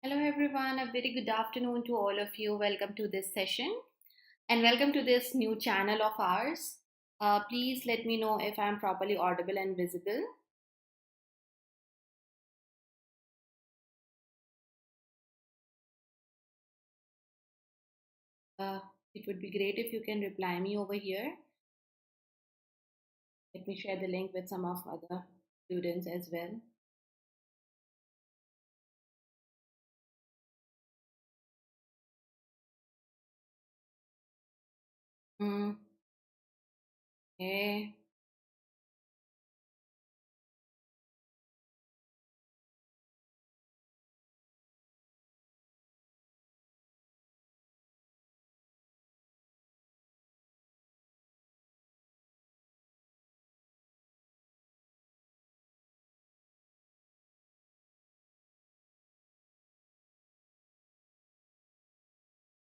Hello everyone, a very good afternoon to all of you. Welcome to this session and welcome to this new channel of ours. Please let me know if I'm properly audible and visible. Uh, it would be great if you can reply me over here. Let me share the link with some of other students as well. Mm, okay.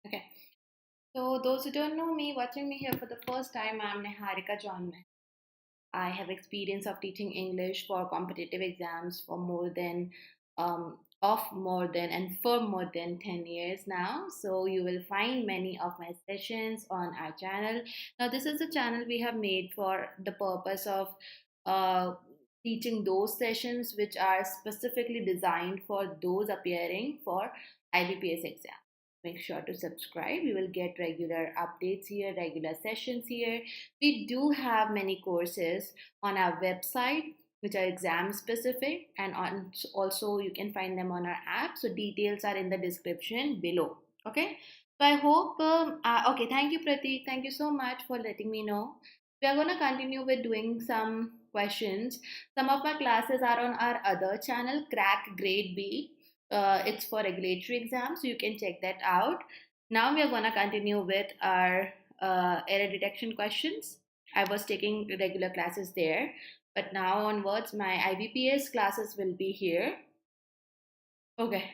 Okay. So those who don't know me, watching me here for the first time, I'm Niharika John. I have experience of teaching English for competitive exams for more than and for more than 10 years now. So you will find many of my sessions on our channel. Now this is a channel we have made for the purpose of uh, teaching those sessions which are specifically designed for those appearing for IBPS exam. Make sure to subscribe. You will get regular updates here, regular sessions here. We do have many courses on our website which are exam specific, and also you can find them on our app. So details are in the description below. Okay. So I hope. Okay. Thank you, Pratik. Thank you so much for letting me know. We are going to continue with doing some questions. Some of my classes are on our other channel, CrackGradeB. It's for regulatory exams, so you can check that out. Now we are going to continue with our error detection questions. I was taking regular classes there, but now onwards, my IBPS classes will be here. Okay,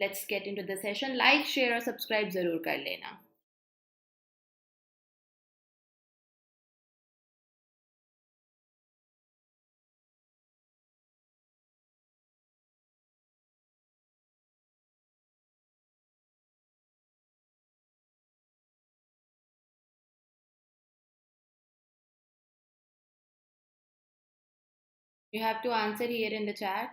let's get into the session. Like, share, or subscribe जरूर कर लेना. You have to answer here in the chat.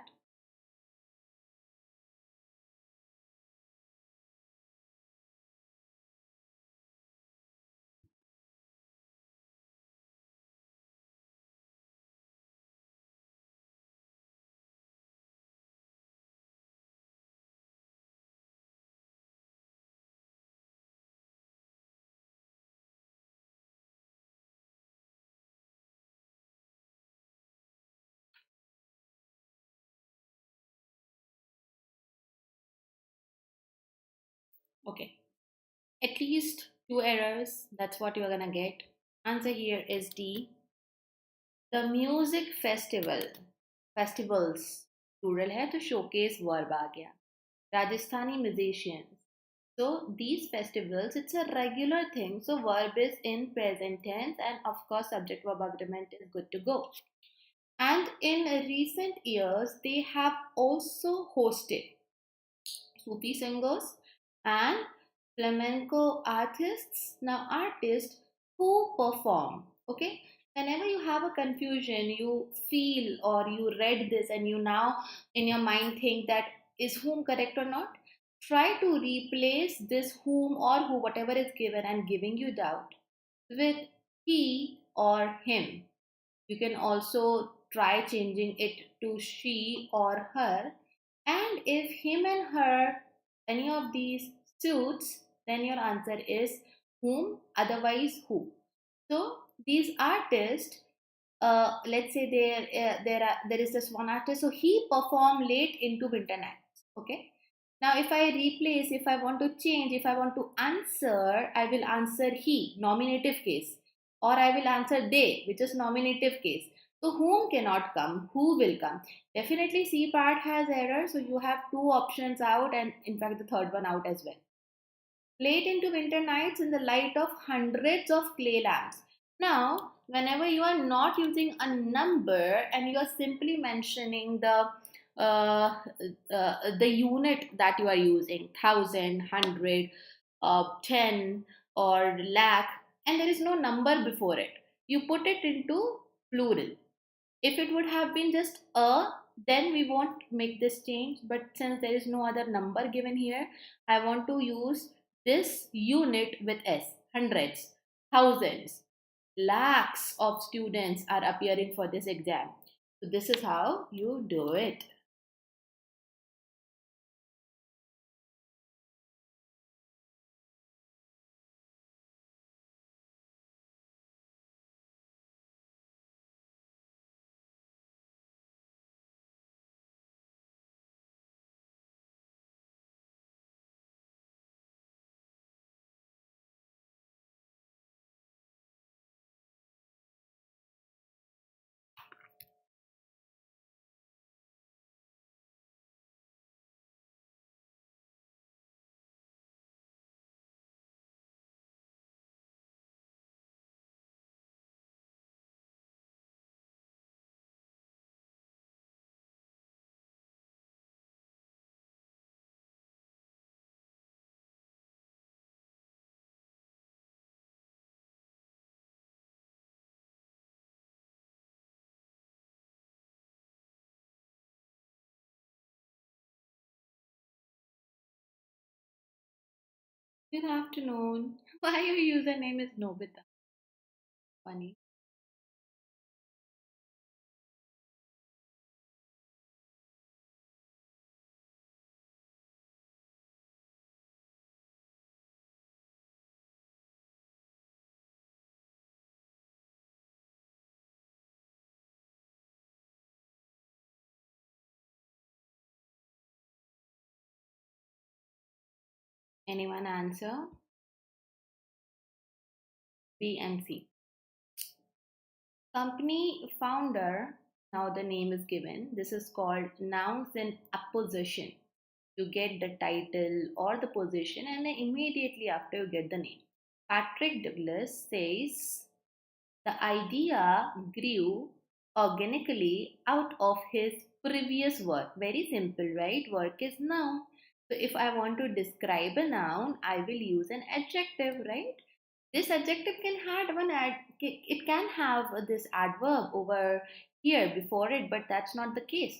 Okay, at least two errors. That's what you're gonna get. Answer here is D. The music festivals plural है तो showcase verb आ गया. Rajasthani musicians. So these festivals, it's a regular thing. So verb is in present tense, and of course subject verb agreement is good to go. And in recent years, they have also hosted Sufi singers and flamenco artists. Now, artists who perform, okay? Whenever you have a confusion, you feel or you read this and you now in your mind think that is whom correct or not, try to replace this whom or who, whatever is given and giving you doubt, with he or him. You can also try changing it to she or her. And if him and her, any of these suits, then your answer is whom, otherwise who. So these artists, let's say there is this one artist, so he performed late into winter nights. Okay. Now, if I replace, if I want to change, if I want to answer, I will answer he, nominative case, or I will answer they, which is nominative case. So, whom cannot come? Who will come? Definitely, C part has error, so you have two options out, and in fact, the third one out as well. Late into winter nights in the light of hundreds of clay lamps. Now, whenever you are not using a number and you are simply mentioning the the unit that you are using, thousand, hundred, 10, or lakh, and there is no number before it. You put it into plural. If it would have been just a, then we won't make this change. But since there is no other number given here, I want to use this unit with S. Hundreds, thousands, lakhs of students are appearing for this exam. So this is how you do it. Good afternoon. Why your username is Nobita? Funny. Anyone answer? B and C. Company founder, now the name is given. This is called nouns in apposition. You get the title or the position, and then immediately after you get the name. Patrick Douglas says the idea grew organically out of his previous work. Very simple, right? Work is noun. So if I want to describe a noun, I will use an adjective, right? This adjective can have it can have this adverb over here before it, but that's not the case.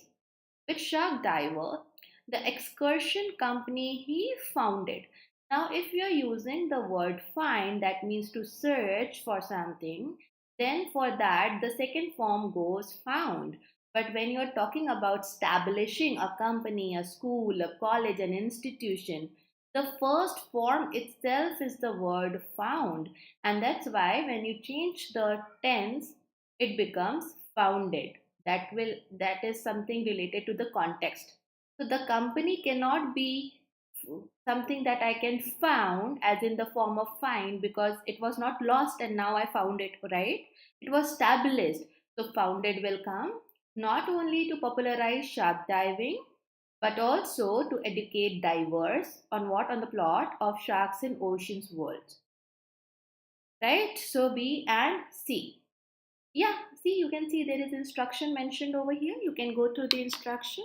With Shark Diver, the excursion company he founded. Now, if you're using the word find, that means to search for something, then for that, the second form goes found. But when you're talking about establishing a company, a school, a college, an institution, the first form itself is the word found. And that's why when you change the tense, it becomes founded. That is something related to the context. So the company cannot be something that I can found as in the form of find, because it was not lost and now I found it, right? It was established. So founded will come not only to popularize shark diving, but also to educate divers on what, on the plot of sharks in oceans world, right? So B and C. Yeah, see, you can see there is instruction mentioned over here. You can go through the instruction.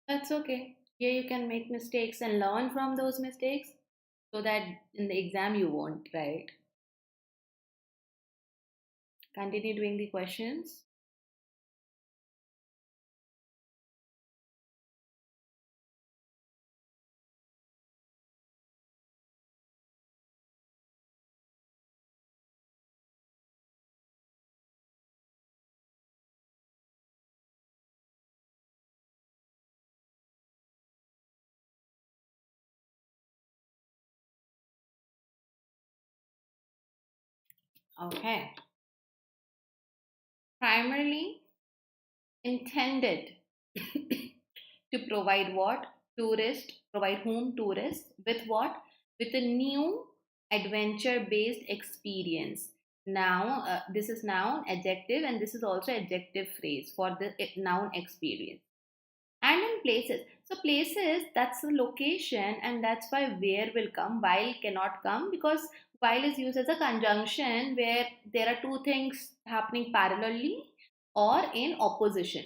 That's okay. Here you can make mistakes and learn from those mistakes so that in the exam you won't, right? Continue doing the questions. Okay. Primarily intended to provide what? Provide whom? Tourists. With what? With a new adventure based experience. Now, this is noun, adjective, and this is also adjective phrase for the noun experience. And in places, so places, that's the location, and that's why where will come, while cannot come, because while is used as a conjunction where there are two things happening parallelly or in opposition,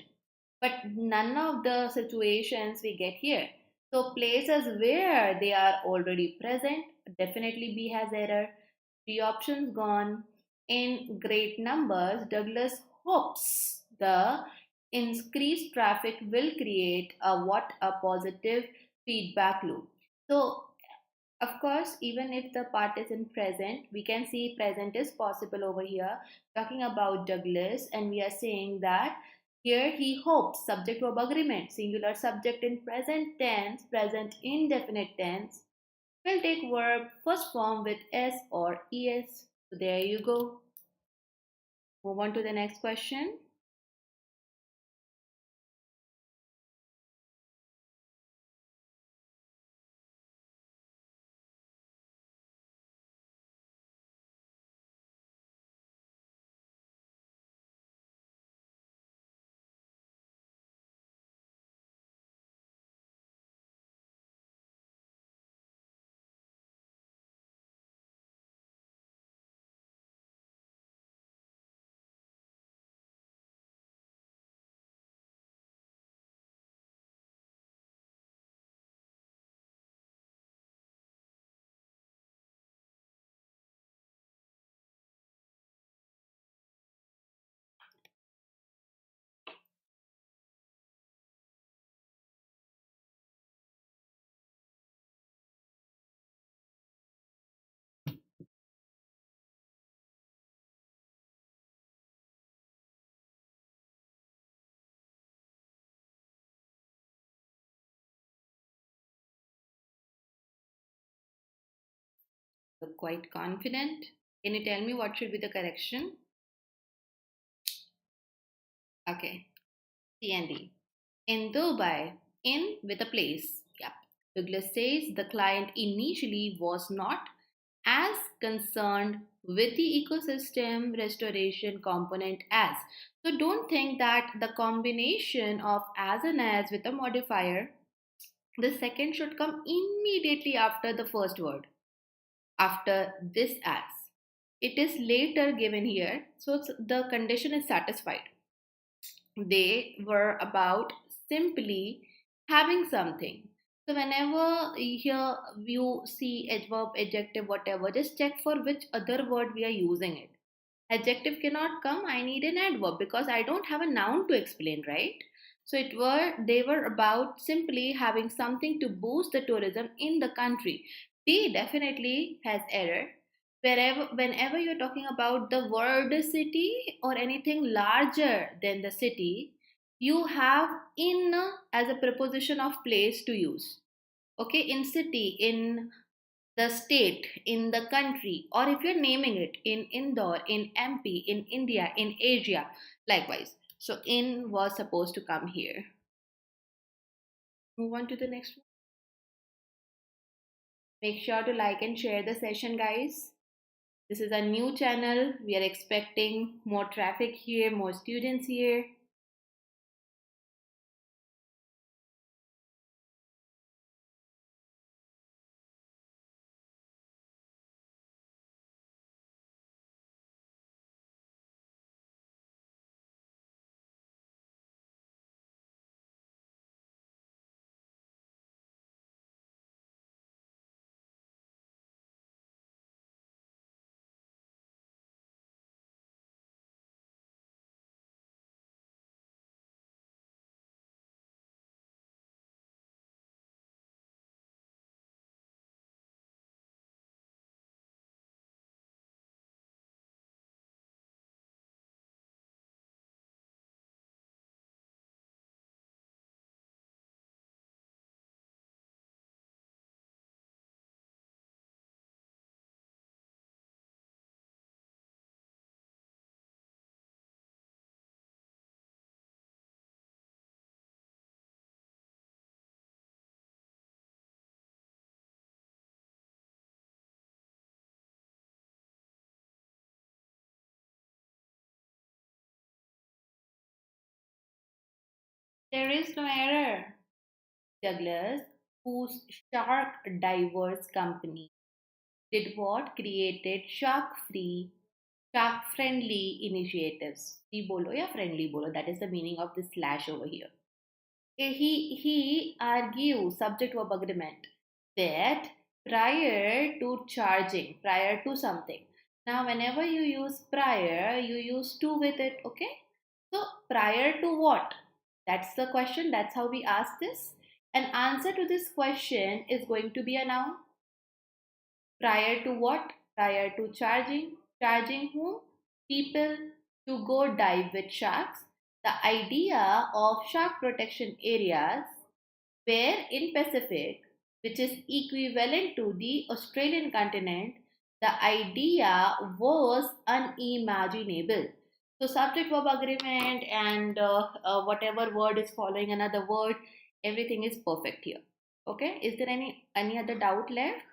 but none of the situations we get here. So places where they are already present, definitely B has error. The options gone. In great numbers, Douglas hopes the increased traffic will create a positive feedback loop. So of course, even if the part is in present, we can see present is possible over here. Talking about Douglas, and we are saying that here he hopes, subject verb agreement, singular subject in present tense, present indefinite tense, will take verb first form with S or ES. So there you go. Move on to the next question. You're quite confident. Can you tell me what should be the correction? Okay, C and D. In Dubai, in with a place. Yep. Douglas says the client initially was not as concerned with the ecosystem restoration component as. So don't think that the combination of as and as with a modifier, the second should come immediately after the first word, after this as. It is later given here, so the condition is satisfied. They were about simply having something. So whenever here you see adverb, adjective, whatever, just check for which other word we are using it. Adjective cannot come, I need an adverb because I don't have a noun to explain, right? So they were about simply having something to boost the tourism in the country. D definitely has error. Whenever you're talking about the word city or anything larger than the city, you have in as a preposition of place to use. Okay, in city, in the state, in the country, or if you're naming it in Indore, in MP, in India, in Asia, likewise. So in was supposed to come here. Move on to the next one. Make sure to like and share the session, guys. This is a new channel. We are expecting more traffic here, more students here. There is no error. Douglas, whose shark divers company did what? Created shark-free, shark-friendly initiatives. Free bolo या friendly bolo. That is the meaning of this slash over here. He argues, subject verb agreement, that prior to something. Now, whenever you use prior, you use to with it, okay? So, prior to what? That's the question. That's how we ask this. An answer to this question is going to be a noun. Prior to what? Prior to charging. Charging whom? People to go dive with sharks. The idea of shark protection areas where in Pacific, which is equivalent to the Australian continent, the idea was unimaginable. So subject verb agreement and whatever word is following another word, everything is perfect here. Okay, is there any other doubt left?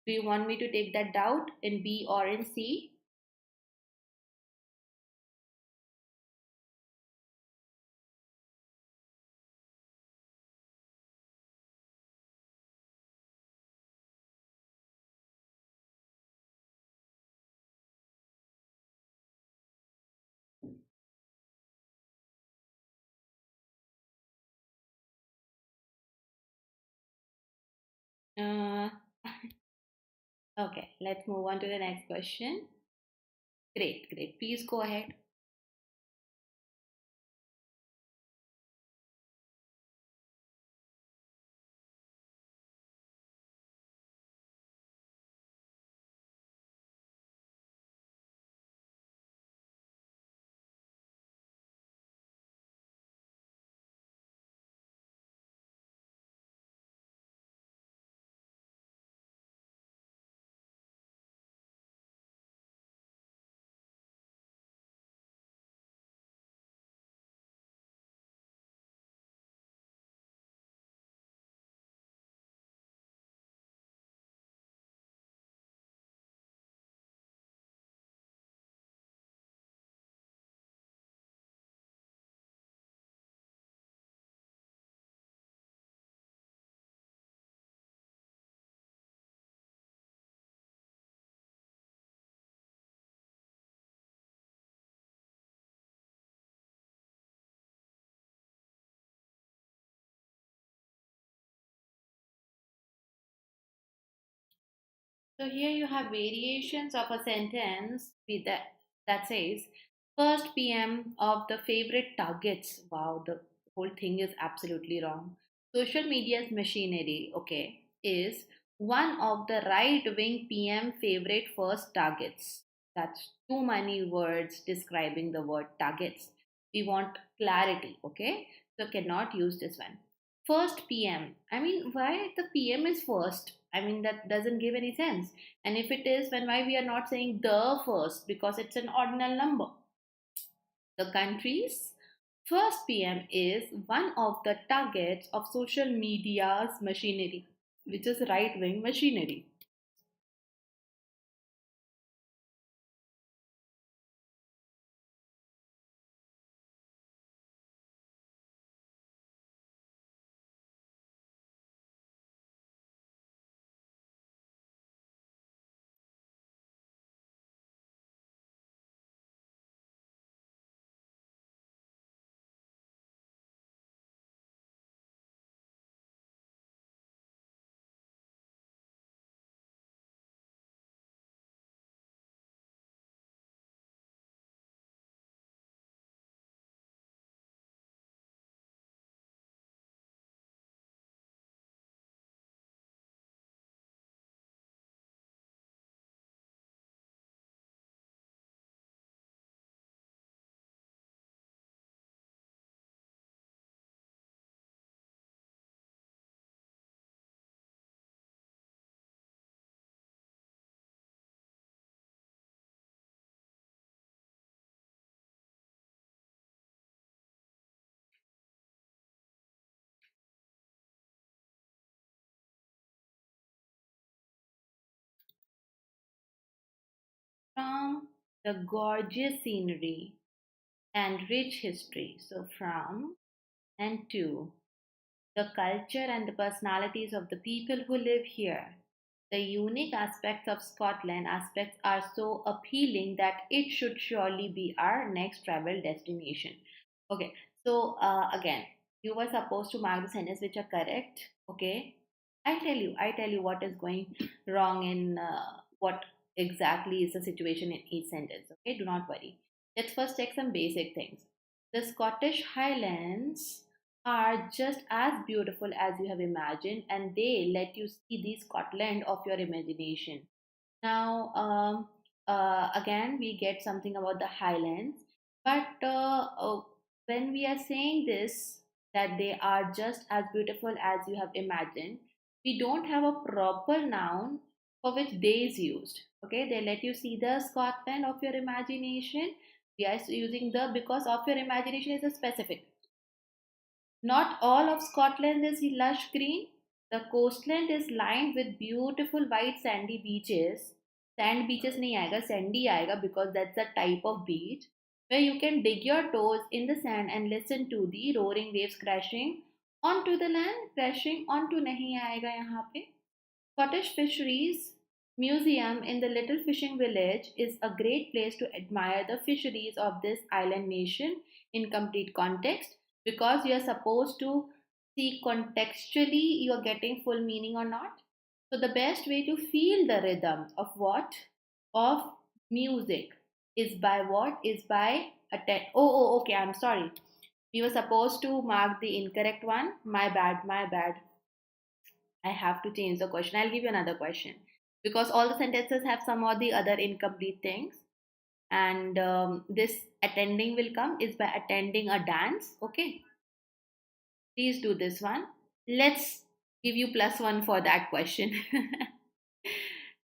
Do you want me to take that doubt in B or in C? Uh, okay, let's move on to the next question. Great, great. Please go ahead. So here you have variations of a sentence with that says first PM of the favorite targets. Wow, the whole thing is absolutely wrong. Social media's machinery, okay, is one of the right wing PM favorite first targets. That's too many words describing the word targets. We want clarity, okay? So cannot use this one. First PM. I mean, why the PM is first? I mean, that doesn't give any sense. And if it is, then why we are not saying the first? Because it's an ordinal number. The country's first PM is one of the targets of social media's machinery, which is right wing machinery. From the gorgeous scenery and rich history. So, from And two, the culture and the personalities of the people who live here. The unique aspects of Scotland aspects are so appealing that it should surely be our next travel destination. Okay, so again, you were supposed to mark the sentences which are correct. Okay, I tell you what is going wrong in what exactly is the situation in each sentence. Okay, do not worry. Let's first check some basic things. The Scottish Highlands are just as beautiful as you have imagined, and they let you see the Scotland of your imagination. Now, again, we get something about the Highlands, but when we are saying this, that they are just as beautiful as you have imagined, we don't have a proper noun for which they is used. Okay, they let you see the Scotland of your imagination. We are using the because of your imagination is a specific. Not all of Scotland is lush green. The coastland is lined with beautiful white sandy beaches. Sand beaches nahi aayega, sandy aayega because that's the type of beach where you can dig your toes in the sand and listen to the roaring waves crashing onto the land. Crashing onto nahi aayega yahan pe. Scottish Fisheries Museum in the little fishing village is a great place to admire the fisheries of this island nation in complete context because you are supposed to see contextually you are getting full meaning or not. So the best way to feel the rhythm of what? Of music is by what? Is by attend. Okay, I'm sorry. We were supposed to mark the incorrect one. My bad, my bad. I have to change the question. I'll give you another question because all the sentences have some or the other incomplete things. And this attending will come is by attending a dance. Okay, please do this one. Let's give you +1 for that question.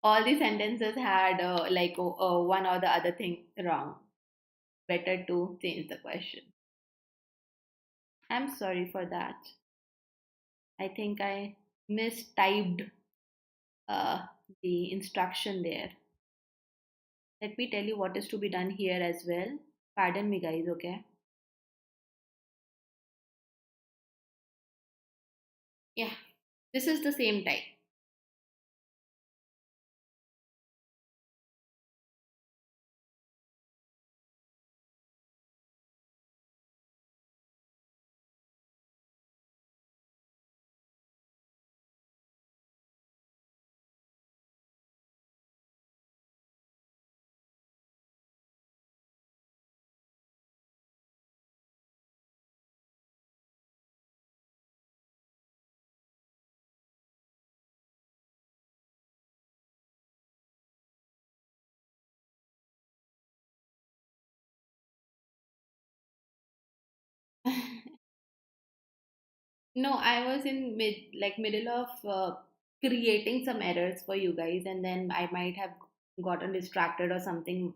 All the sentences had one or the other thing wrong. Better to change the question. I'm sorry for that. I think I mistyped uh, the instruction there. Let me tell you what is to be done here as well. Pardon me, guys, okay? Yeah, this is the same type. No, I was in middle of creating some errors for you guys, and then I might have gotten distracted or something,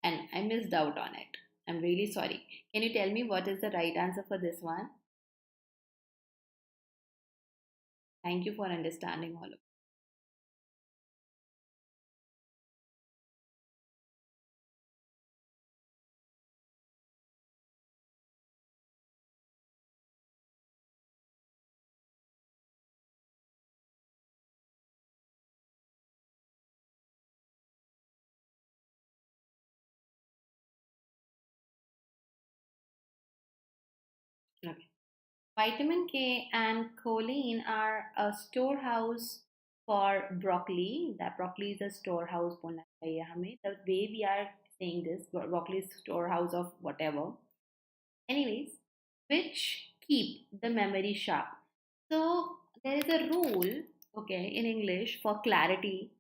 and I missed out on it. I'm really sorry. Can you tell me what is the right answer for this one? Thank you for understanding all of. Okay. Vitamin K and choline are a storehouse for broccoli. That broccoli is a storehouse. बोलना चाहिए हमें. The way we are saying this, broccoli is storehouse of whatever. Anyways, which keep the memory sharp. So there is a rule, okay, in English for clarity.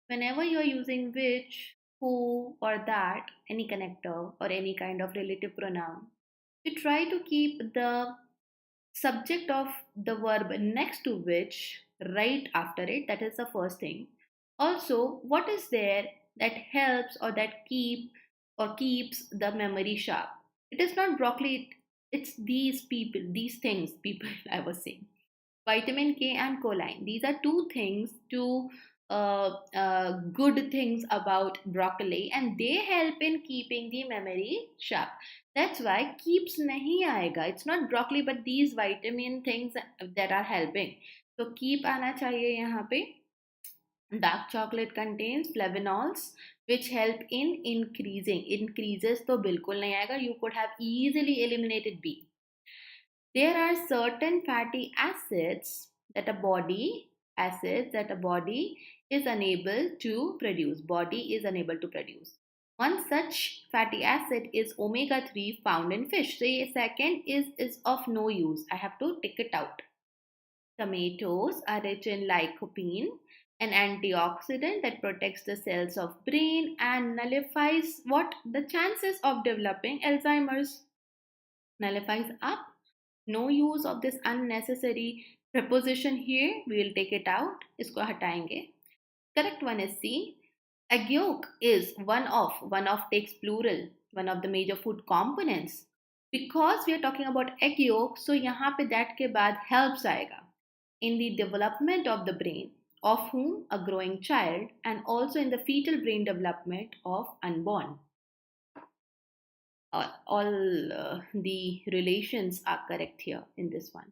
Whenever you are using which, who, or that, any connector or any kind of relative pronoun, you try to keep the subject of the verb next to which right after it. That is the first thing. Also, what is there that helps or that keeps the memory sharp? It is not broccoli, it's these people, these things, people I was saying. Vitamin K and choline, these are two things to good things about broccoli, and they help in keeping the memory sharp. That's why keeps nahi aayega. It's not broccoli, but these vitamin things that are helping. So keep आना चाहिए यहाँ पे. Dark chocolate contains flavonols which help in increasing. Increases तो बिल्कुल नहीं आएगा. You could have easily eliminated B. There are certain fatty acids that a body is unable to produce. Body is unable to produce. One such fatty acid is omega-3 found in fish. So second is of no use. I have to take it out. Tomatoes are rich in lycopene, an antioxidant that protects the cells of brain and nullifies what? The chances of developing Alzheimer's. Nullifies up. No use of this unnecessary preposition here. We will take it out. इसको हटाएंगे. Correct one is C. Egg yolk is one of takes plural, one of the major food components. Because we are talking about egg yolk, so यहाँ पे that के बाद helps आएगा in the development of the brain of whom? A growing child, and also in the fetal brain development of unborn. All the relations are correct here in this one.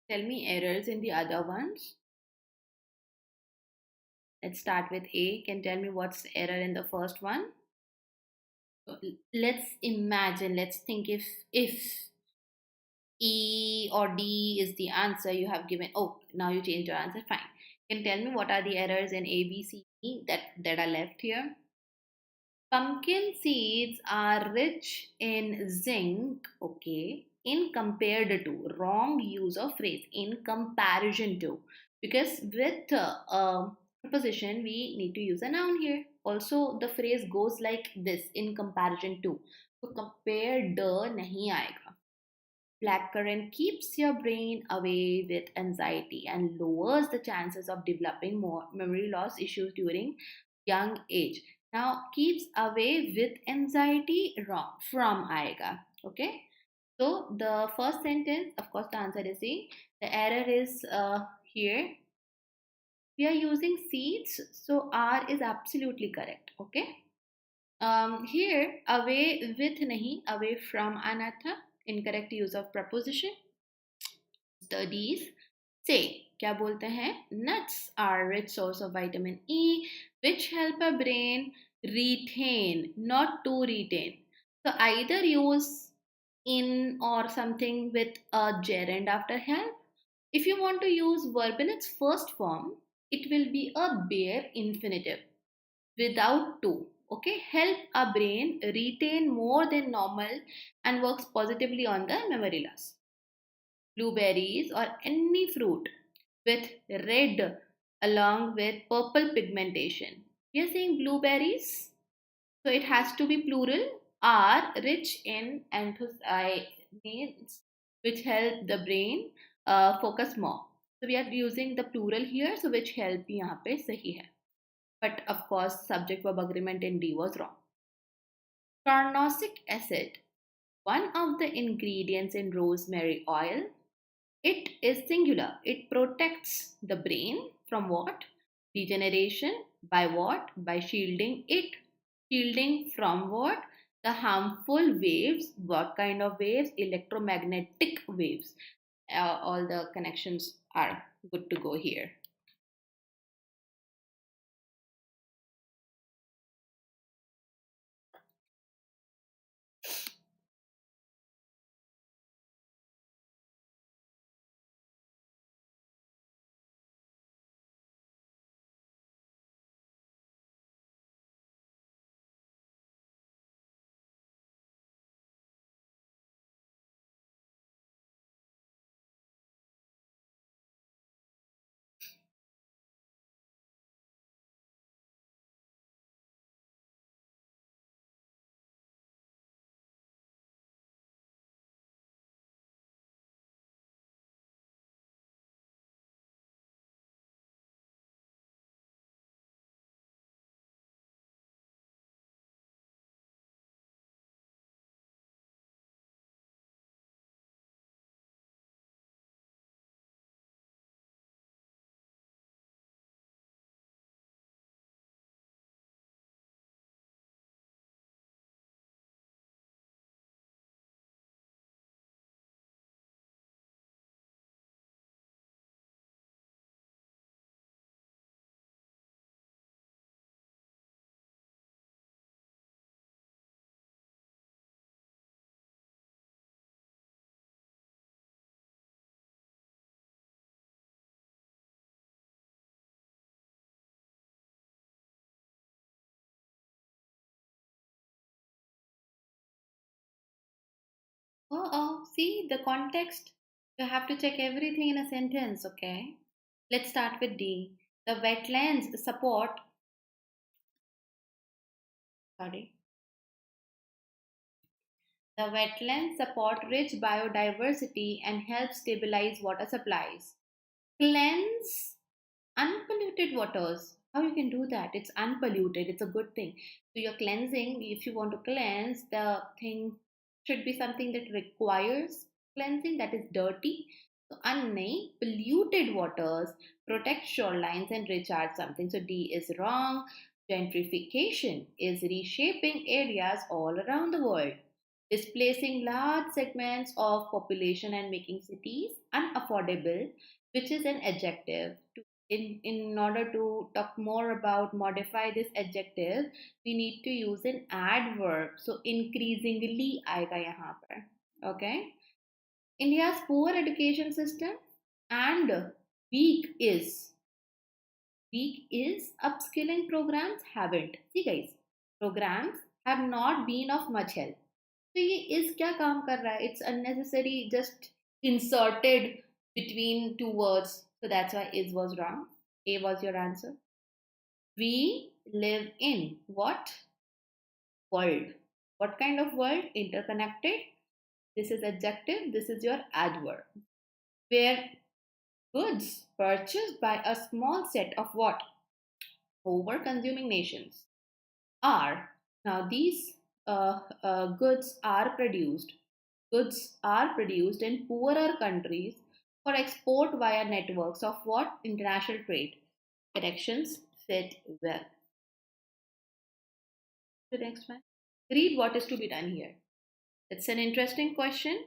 Tell me errors in the other ones. Let's start with A. Can tell me what's the error in the first one? So let's imagine, let's think if E or D is the answer you have given. Oh, now you changed your answer. Fine. Can tell me what are the errors in A, B, C, D that are left here? Pumpkin seeds are rich in zinc, okay, in compared to, wrong use of phrase, in comparison to, because with a preposition we need to use a noun here. Also, the phrase goes like this, in comparison to. So compared nahi aayega. Blackcurrant keeps your brain away with anxiety and lowers the chances of developing more memory loss issues during young age. Now, keeps away with anxiety, wrong. From aega. Okay. So the first sentence, of course, the answer is C. The error is here. We are using seeds, so R is absolutely correct. Okay. Here away with nahi, away from आना था. Incorrect use of preposition. Studies say, क्या बोलते हैं? Nuts are rich source of vitamin E, which help a brain retain, not to retain. So either use in or something with a gerund after help. If you want to use verb in its first form, it will be a bare infinitive without to. Okay, help a brain retain more than normal and works positively on the memory loss. Blueberries or any fruit with red along with purple pigmentation. We are saying blueberries, so it has to be plural, are rich in anthocyanins, which help the brain focus more. So we are using the plural here, so which help यहाँ पे सही है. But of course, subject verb agreement in D was wrong. Carnosic acid, one of the ingredients in rosemary oil. It is singular. It protects the brain from what? Degeneration. By what? By shielding it. Shielding from what? The harmful waves. What kind of waves? Electromagnetic waves. All the connections are good to go here. See the context. You have to check everything in a sentence, okay? Let's start with D. The wetlands support, sorry, the wetlands support rich biodiversity and help stabilize water supplies. Cleanse unpolluted waters. How you can do that? It's unpolluted. It's a good thing. So you're cleansing. If you want to cleanse, the thing should be something that requires cleansing, that is dirty. So unnamed polluted waters protect shorelines and recharge something. So D is wrong. Gentrification is reshaping areas all around the world, displacing large segments of population and making cities unaffordable, which is an adjective. In order to talk more about modify this adjective, we need to use an adverb. So increasingly आएगा यहाँ पर. Okay. India's poor education system and weak is upskilling programs haven't. See guys, programs have not been of much help. तो ये is क्या काम कर रहा है? It's unnecessary, just inserted between two words. So that's why is was wrong. A was your answer. We live in what? World. What kind of world? Interconnected. This is adjective. This is your adverb. Where goods purchased by a small set of what? Over consuming nations are. Now these goods are produced. Goods are produced in poorer countries for export via networks of what? International trade. Corrections fit well. The next one. Read what is to be done here. It's an interesting question.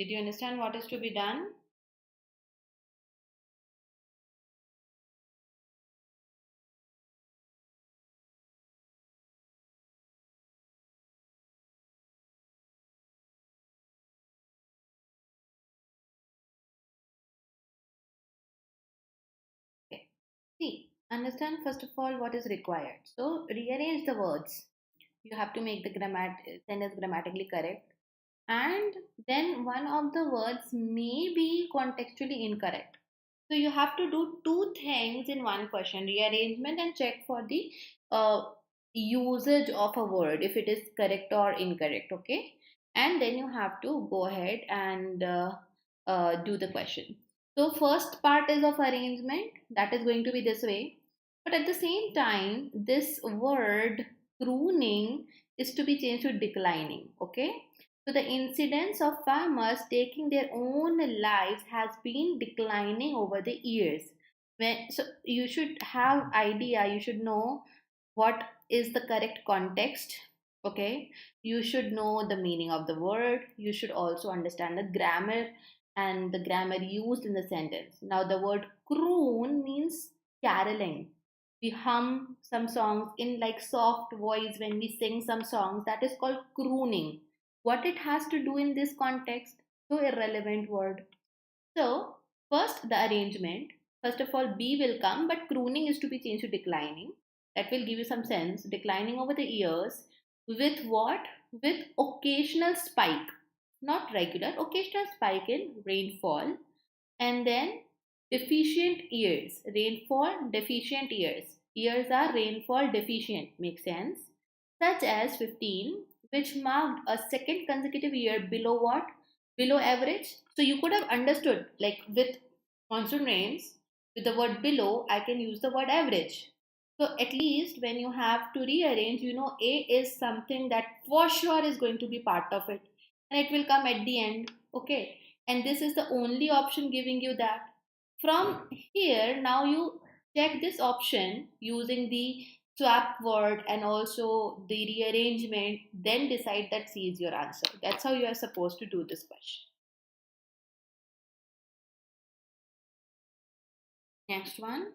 Did you understand what is to be done? Okay. See, understand first of all what is required. So rearrange the words. You have to make the sentence grammatically correct. And then one of the words may be contextually incorrect. So you have to do two things in one question: rearrangement and check for the uh, usage of a word, if it is correct or incorrect. Okay, and then you have to go ahead and do the question. So first part is of arrangement, that is going to be this way. But at the same time, this word crooning is to be changed to declining. Okay, so the incidence of farmers taking their own lives has been declining over the years. So you should have idea, you should know what is the correct context. Okay, you should know the meaning of the word. You should also understand the grammar and the grammar used in the sentence. Now the word croon means caroling. We hum some songs in like soft voice when we sing some songs, that is called crooning. What it has to do in this context? So irrelevant word. So first the arrangement. First of all, B will come, but crooning is to be changed to declining. That will give you some sense. Declining over the years with what? With occasional spike, not regular, occasional spike in rainfall, and then deficient years. Rainfall deficient years. Years are rainfall deficient. Makes sense. Such as 15, which marked a second consecutive year below what? Below average. So you could have understood, like with monsoon rains, with the word below, I can use the word average. So at least when you have to rearrange, you know A is something that for sure is going to be part of it, and it will come at the end. Okay, and this is the only option giving you that. From here, now you check this option using the swap word and also the rearrangement, then decide that C is your answer. That's how you are supposed to do this question. Next one.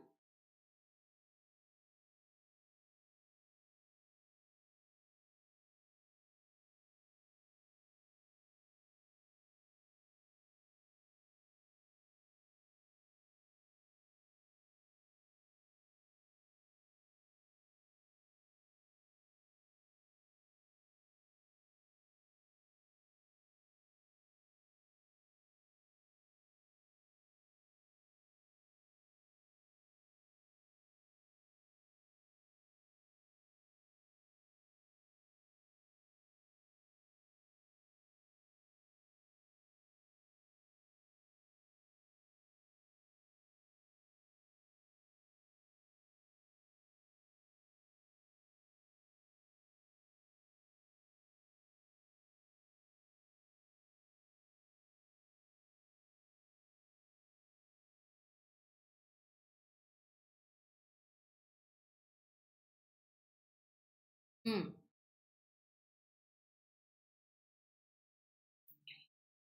Hmm.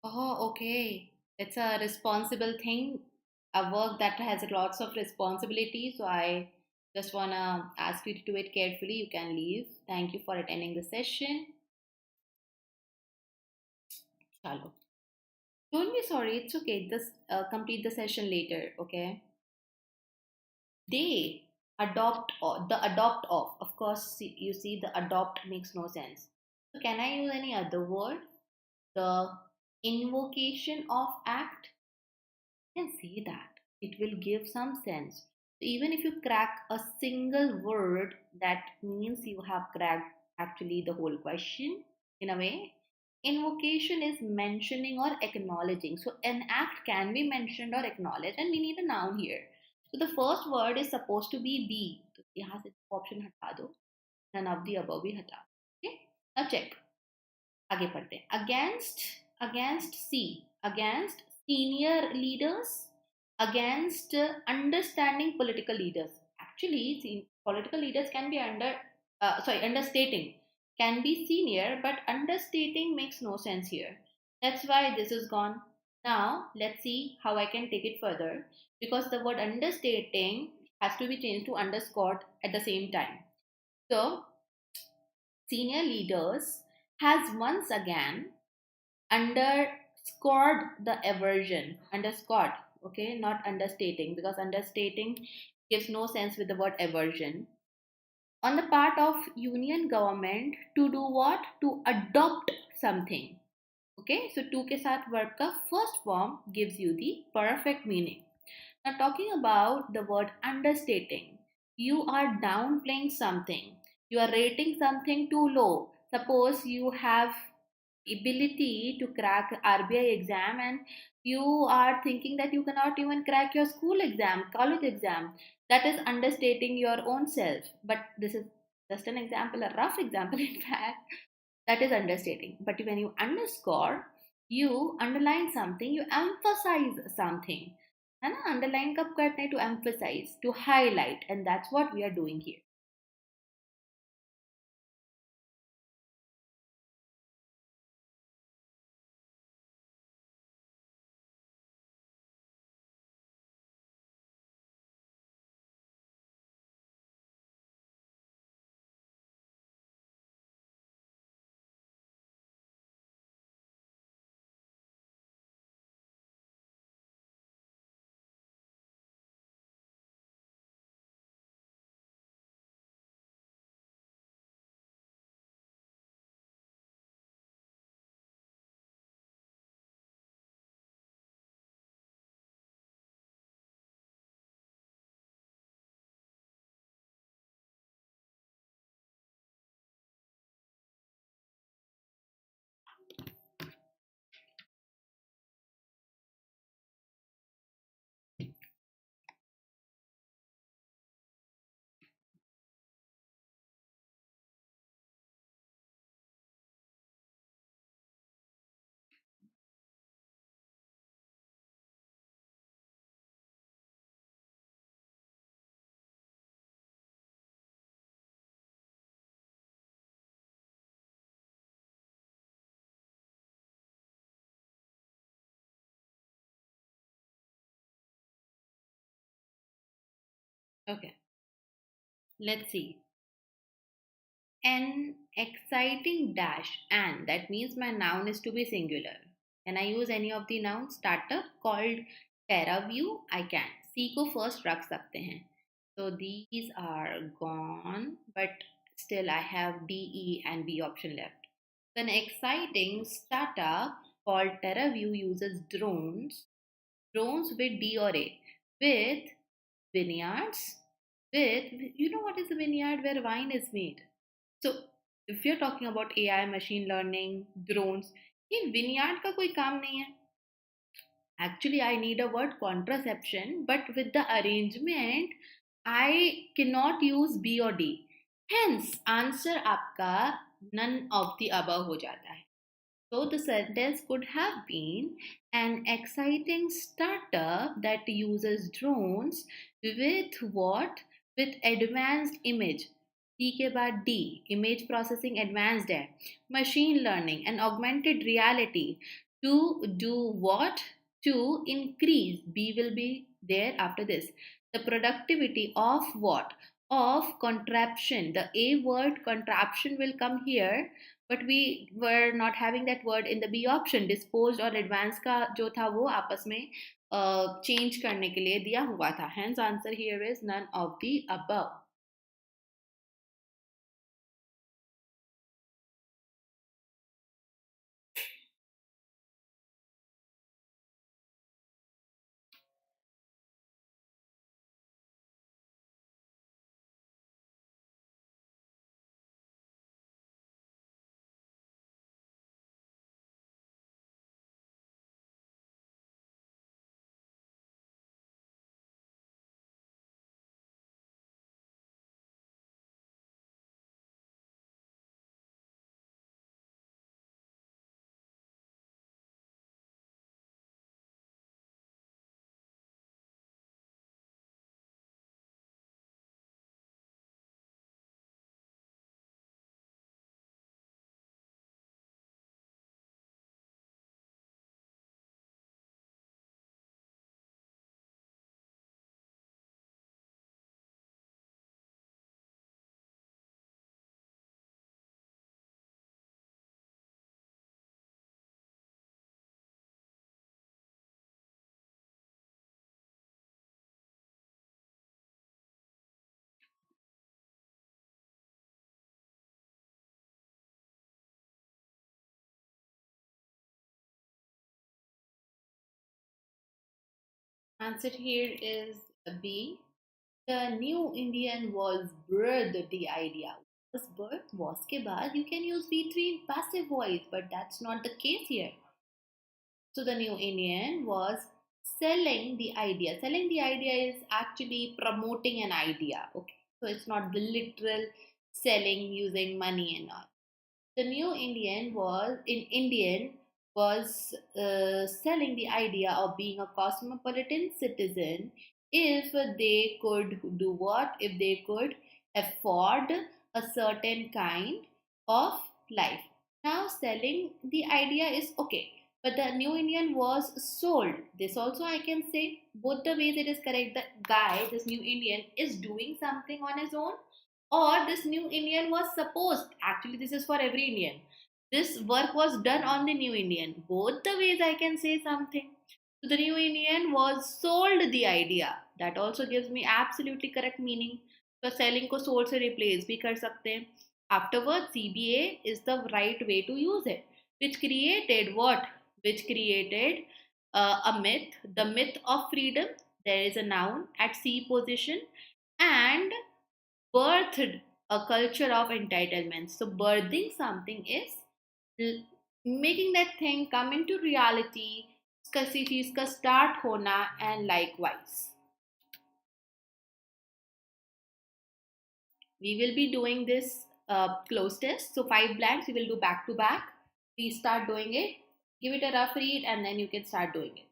Oh, okay. It's a responsible thing, a work that has lots of responsibility. So I just wanna ask you to do it carefully. You can leave. Thank you for attending the session. Chalo. Don't be sorry. It's okay. Just complete the session later. Okay. They adopt or the adopt of course. You see, the adopt makes no sense. So can I use any other word? The invocation of act. Can say that. It will give some sense. So even if you crack a single word, that means you have cracked actually the whole question in a way. Invocation is mentioning or acknowledging. So an act can be mentioned or acknowledged, and we need a noun here. So the first word is supposed to be be. तो यहाँ से option हटा दो. None of the above भी हटा. Okay. Now check. आगे पढ़ते हैं. Against C, against senior leaders, against understanding political leaders. Actually, see, political leaders can be understating can be senior, but understating makes no sense here. That's why this is gone. Now let's see how I can take it further, because the word understating has to be changed to underscored at the same time. So senior leaders has once again underscored the aversion. Underscored, okay, not understating, because understating gives no sense with the word aversion, on the part of union government to do what? To adopt something. Okay, so to के साथ verb का first form gives you the perfect meaning. Now talking about the word understating, you are downplaying something. You are rating something too low. Suppose you have ability to crack RBI exam and you are thinking that you cannot even crack your school exam, college exam. That is understating your own self. But this is just an example, a rough example in fact. That is understating. But when you underscore, you underline something, you emphasize something. है ना, underline कब करते हैं? To emphasize, to highlight, and that's what we are doing here. Okay, let's see. An exciting dash, and that means my noun is to be singular. Can I use any of the nouns? Starter called TerraView, I can. C को first रख सकते हैं. So these are gone, but still I have D, E and B option left. So an exciting startup called TerraView uses drones with D or A, with vineyards, with, you know what is a vineyard? Where wine is made. So if you're talking about AI, machine learning, drones, ये vineyard का कोई काम नहीं है. Actually, I need a word contraception, but with the arrangement, I cannot use B or D. Hence, answer आपका none of the above हो जाता है. So the sentence could have been an exciting startup that uses drones with what? With advanced image. D के बाद D, image processing advanced है. Machine learning and augmented reality to do what? To increase. B will be there after this. The productivity of what? Of contraption. The A word contraption will come here, but we were not having that word in the B option. Disposed और advanced का जो था वो आपस में change करने के लिए दिया हुआ था. Hence answer here is none of the above. Answer here is B. The new Indian was birthed the idea. Was birth was के बाद you can use V3 in passive voice, but that's not the case here. So the new Indian was selling the idea. Selling the idea is actually promoting an idea. Okay, so it's not the literal selling using money and all. The new Indian was selling the idea of being a cosmopolitan citizen if they could do what? If they could afford a certain kind of life. Now, selling the idea is okay, but the new Indian was sold. This also I can say both the ways it is correct. The guy, this new Indian, is doing something on his own, or this new Indian was supposed, actually this is for every Indian, this work was done on the new Indian. Both the ways I can say something. So the new Indian was sold the idea. That also gives me absolutely correct meaning. तो selling को sold से replace भी कर सकते हैं. Afterwards, CBA is the right way to use it. Which created what? Which created a myth, the myth of freedom. There is a noun at C position, and birthed a culture of entitlement. So, birthing something is making that thing come into reality, किसी चीज का start होना, and likewise. We will be doing this close test. So 5 blanks we will do back to back. Please start doing it. Give it a rough read and then you can start doing it.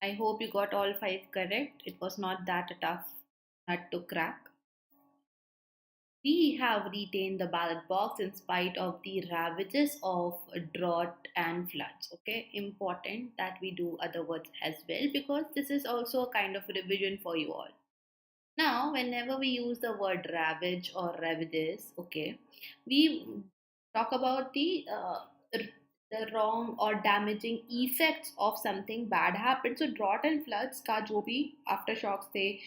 I hope you got all five correct. It was not that a tough nut to crack. We have retained the ballot box in spite of the ravages of drought and floods. Okay, important that we do other words as well, because this is also a kind of revision for you all. Now, whenever we use the word ravage or ravages, okay, we talk about the wrong or damaging effects of something bad happened. So drought and floods का जो भी aftershocks थे,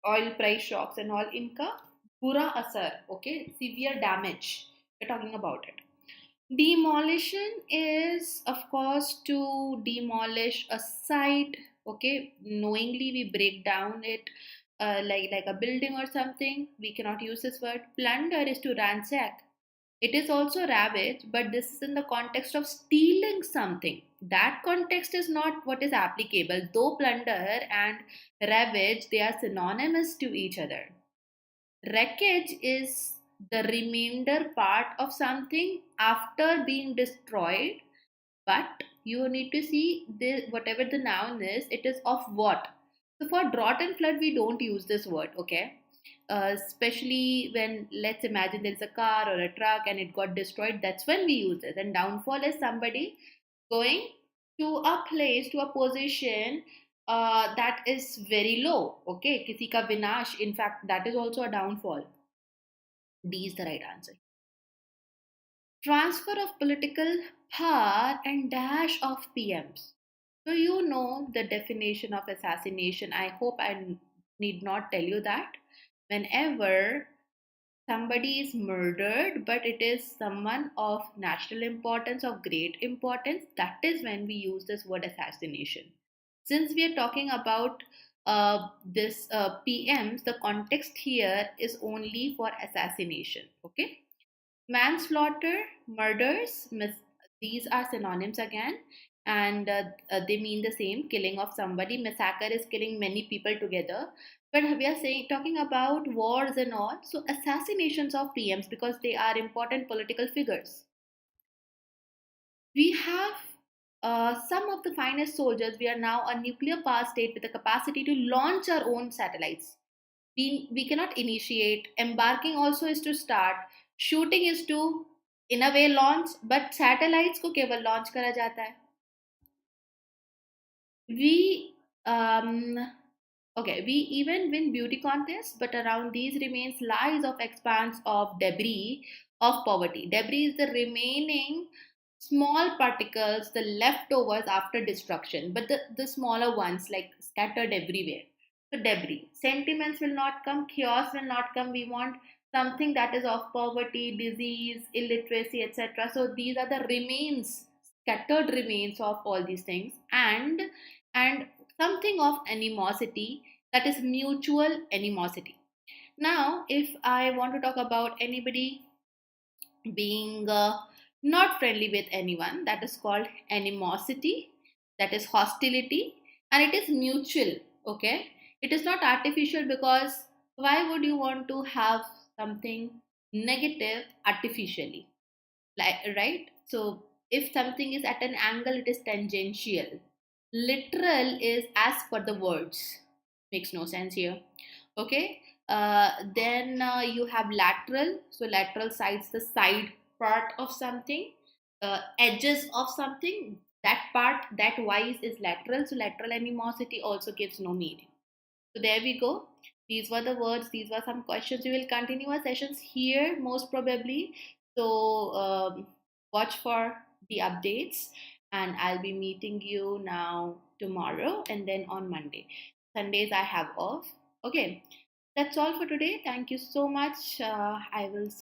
oil price shocks and all, इनका बुरा असर, okay, severe damage, we're talking about it. Demolition is, of course, to demolish a site. Okay, knowingly we break down it, like a building or something. We cannot use this word. Plunder is to ransack. It is also ravage, but this is in the context of stealing something. That context is not what is applicable. Though plunder and ravage, they are synonymous to each other. Wreckage is the remainder part of something after being destroyed, but you need to see the whatever the noun is, it is of what. So for drought and flood, we don't use this word, okay? Especially when, let's imagine there's a car or a truck and it got destroyed, that's when we use it. And downfall is somebody going to a place, to a position that is very low, okay? Kisi ka vinash, in fact, that is also a downfall. D is the right answer. Transfer of political power and dash of PMs. So you know the definition of assassination. I hope I need not tell you that. Whenever somebody is murdered, but it is someone of national importance, of great importance, that is when we use this word assassination. Since we are talking about this PMs, the context here is only for assassination. Okay. Manslaughter, murders, these are synonyms again, and they mean the same, killing of somebody. Massacre is killing many people together. But we are saying, talking about wars and all, so assassinations of PMs because they are important political figures. We have some of the finest soldiers. We are now a nuclear power state with the capacity to launch our own satellites. We cannot initiate. Embarking also is to start. Shooting is to, in a way, launch. But satellites को केवल launch करा जाता है. We okay, we even win beauty contests, but around these remains lies of expanse of debris of poverty. Debris is the remaining small particles, the leftovers after destruction, but the smaller ones like scattered everywhere. So debris. Sentiments will not come, chaos will not come. We want something that is of poverty, disease, illiteracy, etc. So these are the remains, scattered remains of all these things, and something of animosity, that is mutual animosity. Now, if I want to talk about anybody being not friendly with anyone, that is called animosity, that is hostility, and it is mutual. Okay, it is not artificial, because why would you want to have something negative artificially, like, right? So if something is at an angle, it is tangential. Literal is as per the words, makes no sense here. Okay, then you have lateral. So lateral sides, the side part of something, edges of something, that part, that wise is lateral. So lateral animosity also gives no meaning. So there we go. These were the words. These were some questions. We will continue our sessions here most probably. So watch for the updates, and I'll be meeting you now tomorrow and then on Monday. Sundays I have off. Okay, that's all for today. Thank you so much. I will